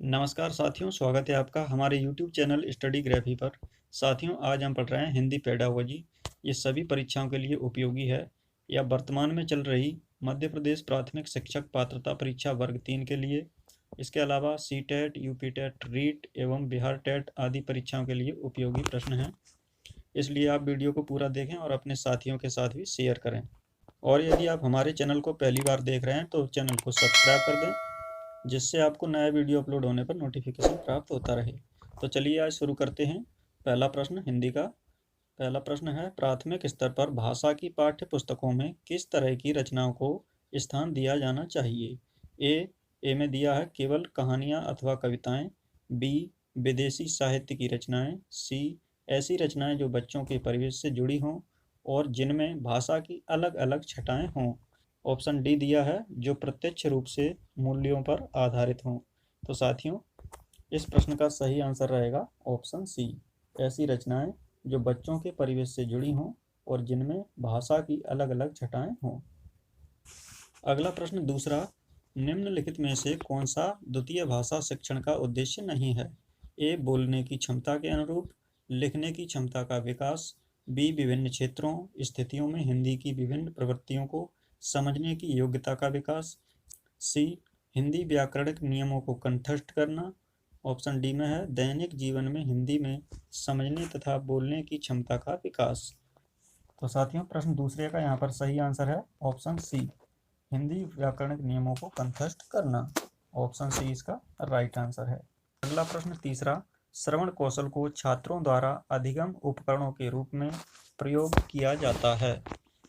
नमस्कार साथियों, स्वागत है आपका हमारे YouTube चैनल स्टडी ग्राफी पर। साथियों, आज हम पढ़ रहे हैं हिंदी पेडागोजी। ये सभी परीक्षाओं के लिए उपयोगी है। यह वर्तमान में चल रही मध्य प्रदेश प्राथमिक शिक्षक पात्रता परीक्षा वर्ग 3 के लिए, इसके अलावा सीटेट, यूपीटेट, रीट एवं बिहार टेट आदि परीक्षाओं के लिए उपयोगी प्रश्न हैं। इसलिए आप वीडियो को पूरा देखें और अपने साथियों के साथ भी शेयर करें। और यदि आप हमारे चैनल को पहली बार देख रहे हैं तो चैनल को सब्सक्राइब कर दें, जिससे आपको नया वीडियो अपलोड होने पर नोटिफिकेशन प्राप्त होता रहे। तो चलिए आज शुरू करते हैं। पहला प्रश्न हिंदी का। पहला प्रश्न है, प्राथमिक स्तर पर भाषा की पाठ्य पुस्तकों में किस तरह की रचनाओं को स्थान दिया जाना चाहिए? ए में दिया है केवल कहानियाँ अथवा कविताएं। बी, विदेशी साहित्य की रचनाएं। सी, ऐसी रचनाएं जो बच्चों के परिवेश से जुड़ी हों और जिनमें भाषा की अलग अलग छटाएं हों। ऑप्शन डी दिया है, जो प्रत्यक्ष रूप से मूल्यों पर आधारित हों। तो साथियों, इस प्रश्न का सही आंसर रहेगा ऑप्शन सी, ऐसी रचनाएं जो बच्चों के परिवेश से जुड़ी हों और जिनमें भाषा की अलग अलग छटाएं हों। अगला प्रश्न दूसरा, निम्नलिखित में से कौन सा द्वितीय भाषा शिक्षण का उद्देश्य नहीं है? ए, बोलने की क्षमता के अनुरूप लिखने की क्षमता का विकास। बी, विभिन्न क्षेत्रों स्थितियों में हिंदी की विभिन्न प्रवृत्तियों को समझने की योग्यता का विकास। सी, हिंदी व्याकरणिक नियमों को कंठस्थ करना। ऑप्शन डी में है, दैनिक जीवन में हिंदी में समझने तथा बोलने की क्षमता का विकास। तो साथियों, प्रश्न दूसरे का यहाँ पर सही आंसर है ऑप्शन सी, हिंदी व्याकरणिक नियमों को कंठस्थ करना। ऑप्शन सी इसका राइट आंसर है। अगला प्रश्न तीसरा, श्रवण कौशल को छात्रों द्वारा अधिगम उपकरणों के रूप में प्रयोग किया जाता है।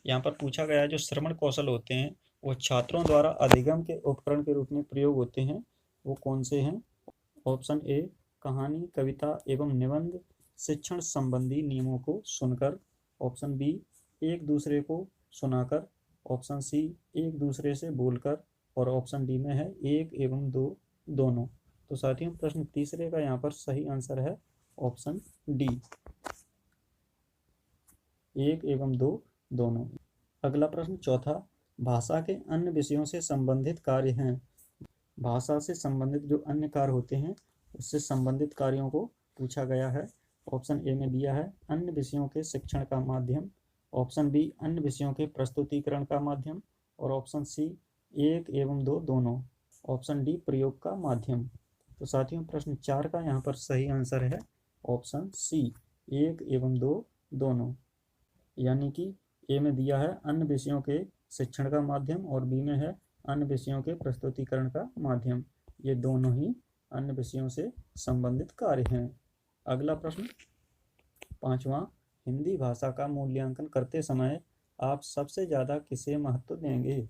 यहाँ पर पूछा गया है, जो श्रवण कौशल होते हैं वो छात्रों द्वारा अधिगम के उपकरण के रूप में प्रयोग होते हैं, वो कौन से हैं? ऑप्शन ए, कहानी, कविता एवं निबंध शिक्षण संबंधी नियमों को सुनकर। ऑप्शन बी, एक दूसरे को सुनाकर। ऑप्शन सी, एक दूसरे से बोलकर। और ऑप्शन डी में है, एक एवं दो, दोनों। तो साथियों, प्रश्न तीसरे का यहाँ पर सही आंसर है ऑप्शन डी, एक एवं दो, दोनों। अगला प्रश्न चौथा, भाषा के अन्य विषयों से संबंधित कार्य हैं। भाषा से संबंधित जो अन्य कार्य होते हैं उससे संबंधित कार्यों को पूछा गया है। ऑप्शन ए में दिया है, अन्य विषयों के शिक्षण का माध्यम। ऑप्शन बी, अन्य विषयों के प्रस्तुतिकरण का माध्यम। और ऑप्शन सी, एक एवं दो, दोनों। ऑप्शन डी, प्रयोग का माध्यम। तो साथियों, प्रश्न 4 का यहाँ पर सही आंसर है ऑप्शन सी, एक एवं दो, दोनों। यानी कि ए में दिया है अन्य विषयों के शिक्षण का माध्यम और बी में है अन्य विषयों के प्रस्तुतिकरण का माध्यम। ये दोनों ही अन्य विषयों से संबंधित कार्य हैं। अगला प्रश्न पांचवा, हिंदी भाषा का मूल्यांकन करते समय आप सबसे ज़्यादा किसे महत्व देंगे?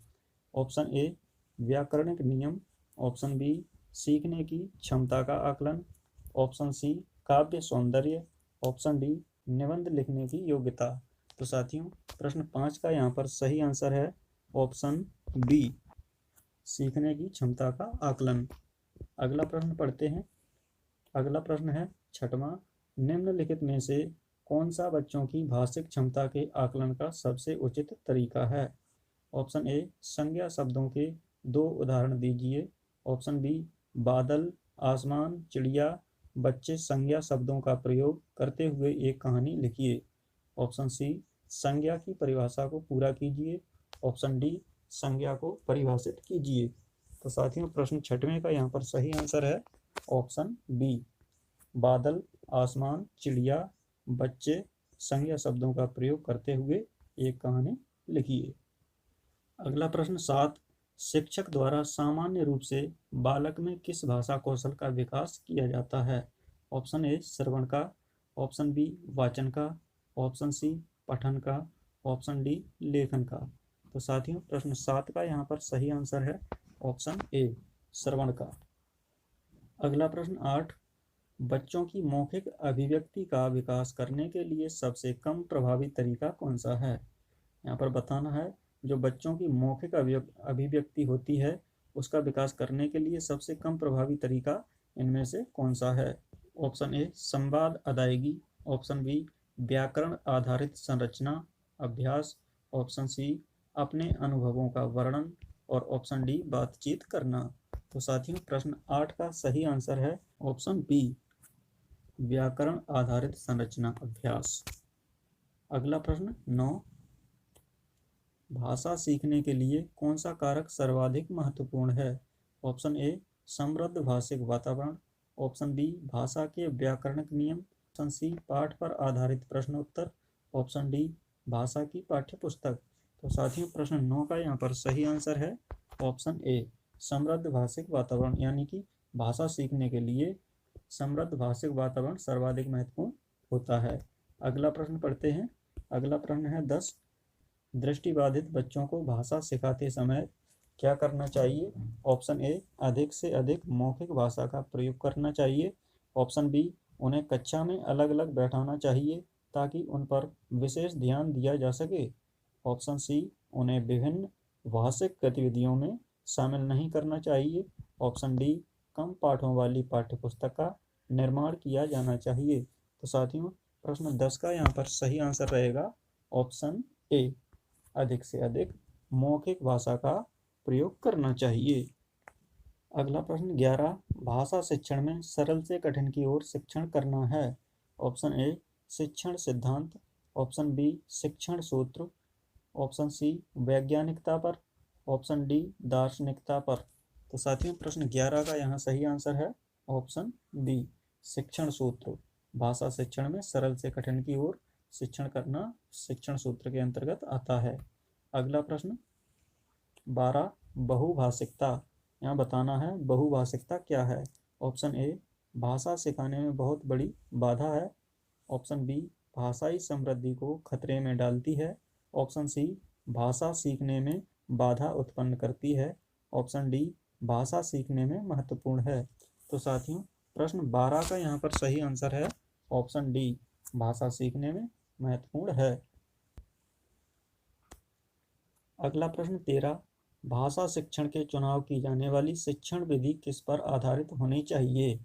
ऑप्शन ए, व्याकरणिक नियम। ऑप्शन बी, सीखने की क्षमता का आकलन। ऑप्शन सी, काव्य सौंदर्य। ऑप्शन डी, निबंध लिखने की योग्यता। तो साथियों, प्रश्न 5 का यहाँ पर सही आंसर है ऑप्शन बी, सीखने की क्षमता का आकलन। अगला प्रश्न पढ़ते हैं। अगला प्रश्न है छठवां, निम्नलिखित में से कौन सा बच्चों की भाषिक क्षमता के आकलन का सबसे उचित तरीका है? ऑप्शन ए, संज्ञा शब्दों के 2 उदाहरण दीजिए। ऑप्शन बी, बादल, आसमान, चिड़िया। बच्चे संज्ञा शब्दों का प्रयोग करते हुए एक कहानी लिखिए। ऑप्शन सी, संज्ञा की परिभाषा को पूरा कीजिए। ऑप्शन डी, संज्ञा को परिभाषित कीजिए। तो साथियों, प्रश्न 6वें का यहाँ पर सही आंसर है ऑप्शन बी, बादल, आसमान, चिड़िया। बच्चे संज्ञा शब्दों का प्रयोग करते हुए एक कहानी लिखिए। अगला प्रश्न 7, शिक्षक द्वारा सामान्य रूप से बालक में किस भाषा कौशल का विकास किया जाता है? ऑप्शन ए, श्रवण का। ऑप्शन बी, वाचन का। ऑप्शन सी, पठन का। ऑप्शन डी, लेखन का। तो साथियों, प्रश्न 7 का यहाँ पर सही आंसर है ऑप्शन ए, श्रवण का। अगला प्रश्न 8, बच्चों की मौखिक अभिव्यक्ति का विकास करने के लिए सबसे कम प्रभावी तरीका कौन सा है? यहाँ पर बताना है, जो बच्चों की मौखिक अभिव्यक्ति होती है उसका विकास करने के लिए सबसे कम प्रभावी तरीका इनमें से कौन सा है? ऑप्शन ए, संवाद अदायगी। ऑप्शन बी, व्याकरण आधारित संरचना अभ्यास। ऑप्शन सी, अपने अनुभवों का वर्णन। और ऑप्शन डी, बातचीत करना। तो साथियों प्रश्न 8 का सही आंसर है ऑप्शन बी, व्याकरण आधारित संरचना अभ्यास। अगला प्रश्न 9, भाषा सीखने के लिए कौन सा कारक सर्वाधिक महत्वपूर्ण है? ऑप्शन ए, समृद्ध भाषिक वातावरण। ऑप्शन बी, भाषा के व्याकरणिक नियम। ऑप्शन सी, पाठ पर आधारित प्रश्नोत्तर। ऑप्शन डी, भाषा की पाठ्यपुस्तक। तो साथियों प्रश्न 9 का यहाँ पर सही आंसर है ऑप्शन ए, समृद्ध भाषिक वातावरण, यानी कि भाषा सीखने के लिए समृद्ध भाषिक वातावरण सर्वाधिक महत्वपूर्ण होता है। अगला प्रश्न पढ़ते हैं। अगला प्रश्न है 10, दृष्टिबाधित बच्चों को भाषा सिखाते समय क्या करना चाहिए? ऑप्शन ए, अधिक से अधिक मौखिक भाषा का प्रयोग करना चाहिए। ऑप्शन बी, उन्हें कक्षा में अलग अलग बैठाना चाहिए ताकि उन पर विशेष ध्यान दिया जा सके। ऑप्शन सी, उन्हें विभिन्न भाषिक गतिविधियों में शामिल नहीं करना चाहिए। ऑप्शन डी, कम पाठों वाली पाठ्यपुस्तक का निर्माण किया जाना चाहिए। तो साथियों प्रश्न 10 का यहाँ पर सही आंसर रहेगा ऑप्शन ए, अधिक से अधिक मौखिक भाषा का प्रयोग करना चाहिए। अगला प्रश्न 11, भाषा शिक्षण में सरल से कठिन की ओर शिक्षण करना है। ऑप्शन ए, शिक्षण सिद्धांत। ऑप्शन बी, शिक्षण सूत्र। ऑप्शन सी, वैज्ञानिकता पर। ऑप्शन डी, दार्शनिकता पर। तो साथियों प्रश्न 11 का यहाँ सही आंसर है ऑप्शन बी, शिक्षण सूत्र। भाषा शिक्षण में सरल से कठिन की ओर शिक्षण करना शिक्षण सूत्र के अंतर्गत आता है। अगला प्रश्न 12, बहुभाषिकता। यहाँ बताना है बहुभाषिकता क्या है। ऑप्शन ए, भाषा सिखाने में बहुत बड़ी बाधा है। ऑप्शन बी, भाषाई समृद्धि को खतरे में डालती है। ऑप्शन सी, भाषा सीखने में बाधा उत्पन्न करती है। ऑप्शन डी, भाषा सीखने में महत्वपूर्ण है। तो साथियों प्रश्न 12 का यहाँ पर सही आंसर है ऑप्शन डी, भाषा सीखने में महत्वपूर्ण है। अगला प्रश्न 13, भाषा शिक्षण के चुनाव की जाने वाली शिक्षण विधि किस पर आधारित होनी चाहिए?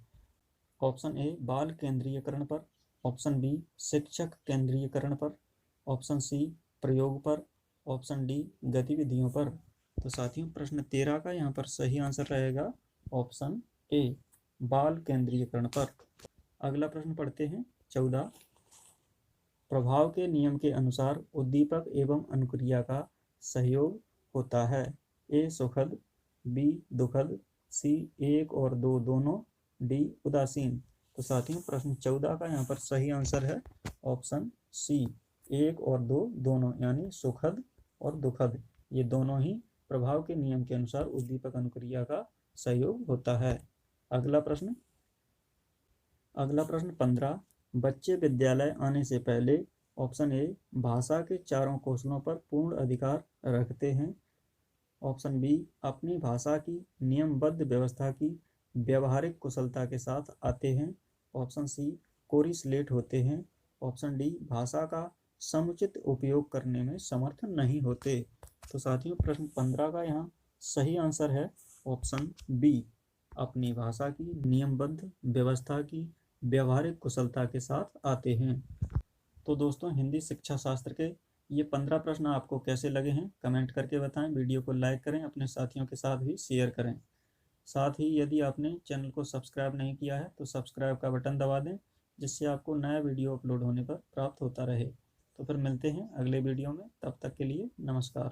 ऑप्शन ए, बाल केंद्रीयकरण पर। ऑप्शन बी, शिक्षक केंद्रीयकरण पर। ऑप्शन सी, प्रयोग पर। ऑप्शन डी, गतिविधियों पर। तो साथियों प्रश्न 13 का यहाँ पर सही आंसर रहेगा ऑप्शन ए, बाल केंद्रीयकरण पर। अगला प्रश्न पढ़ते हैं 14, प्रभाव के नियम के अनुसार उद्दीपक एवं अनुक्रिया का सहयोग होता है। ए, सुखद। बी, दुखद। सी, 1 और 2 दोनों। डी, उदासीन। तो साथियों प्रश्न 14 का यहाँ पर सही आंसर है ऑप्शन सी, 1 और 2 दोनों, यानी सुखद और दुखद, ये दोनों ही प्रभाव के नियम के अनुसार उद्दीपक अनुक्रिया का सहयोग होता है। अगला प्रश्न 15, बच्चे विद्यालय आने से पहले ऑप्शन ए, भाषा के चारों कौशलों पर पूर्ण अधिकार रखते हैं। ऑप्शन बी, अपनी भाषा की नियमबद्ध व्यवस्था की व्यवहारिक कुशलता के साथ आते हैं। ऑप्शन सी, कोरी स्लेट होते हैं। ऑप्शन डी, भाषा का समुचित उपयोग करने में समर्थ नहीं होते। तो साथियों प्रश्न 15 का यहाँ सही आंसर है ऑप्शन बी, अपनी भाषा की नियमबद्ध व्यवस्था की व्यवहारिक कुशलता के साथ आते हैं। तो दोस्तों हिंदी शिक्षा शास्त्र के ये 15 प्रश्न आपको कैसे लगे हैं कमेंट करके बताएं। वीडियो को लाइक करें, अपने साथियों के साथ भी शेयर करें। साथ ही यदि आपने चैनल को सब्सक्राइब नहीं किया है तो सब्सक्राइब का बटन दबा दें, जिससे आपको नया वीडियो अपलोड होने पर प्राप्त होता रहे। तो फिर मिलते हैं अगले वीडियो में, तब तक के लिए नमस्कार।